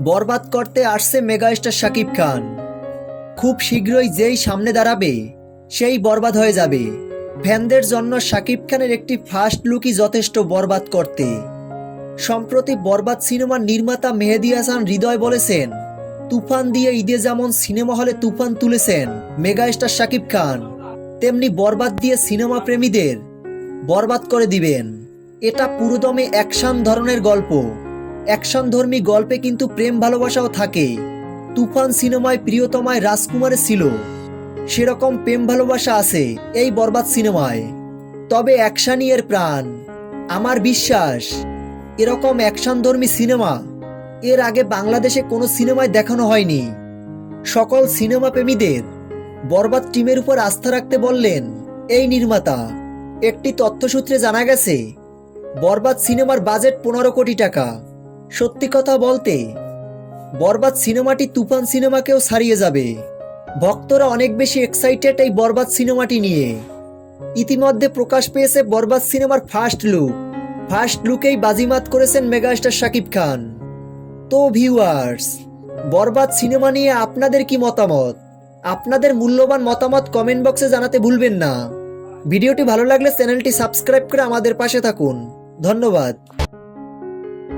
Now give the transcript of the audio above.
বরবাদ করতে আসছে মেগাস্টার শাকিব খান। খুব শীঘ্রই যেই সামনে দাঁড়াবে সেই বরবাদ হয়ে যাবে। ফ্যানদের জন্য শাকিব খানের একটি ফার্স্ট লুকই যথেষ্ট বরবাদ করতে। সম্প্রতি বরবাদ সিনেমার নির্মাতা মেহেদী হাসান হৃদয় বলেছেন, তুফান দিয়ে ঈদে যেমন সিনেমা হলে তুফান তুলেছেন মেগাস্টার শাকিব খান, তেমনি বরবাদ দিয়ে সিনেমা প্রেমীদের বরবাদ করে দিবেন। এটা পুরোদমে অ্যাকশন ধরনের গল্প। অ্যাকশনধর্মী গল্পে কিন্তু প্রেম ভালোবাসাও থাকে। তুফান সিনেমায় প্রিয়তমায় রাজকুমারে ছিল, সেরকম প্রেম ভালোবাসা আছে এই বরবাদ সিনেমায়। তবে অ্যাকশনই এর প্রাণ। আমার বিশ্বাস এরকম অ্যাকশনধর্মী সিনেমা এর আগে বাংলাদেশে কোনো সিনেমায় দেখানো হয়নি। সকল সিনেমা প্রেমীদের বরবাদ টিমের উপর আস্থা রাখতে বললেন এই নির্মাতা। একটি তথ্যসূত্রে জানা গেছে, বরবাদ সিনেমার বাজেট 15 কোটি টাকা। সত্যি কথা বলতে বরবাদ সিনেমাটি তুফান সিনেমাকেও ছাড়িয়ে যাবে। ভক্তরা অনেক বেশি এক্সাইটেড এই বরবাদ সিনেমাটি নিয়ে। ইতিমধ্যে প্রকাশ পেয়েছে বরবাদ সিনেমার ফার্স্ট লুক। ফার্স্ট লুকেই বাজিমাত করেছেন মেগাস্টার শাকিব খান। তো ভিউয়ার্স, বরবাদ সিনেমা নিয়ে আপনাদের কি মতামত? আপনাদের মূল্যবান মতামত কমেন্ট বক্সে জানাতে ভুলবেন না। ভিডিওটি ভালো লাগলে চ্যানেলটি সাবস্ক্রাইব করে আমাদের পাশে থাকুন। ধন্যবাদ।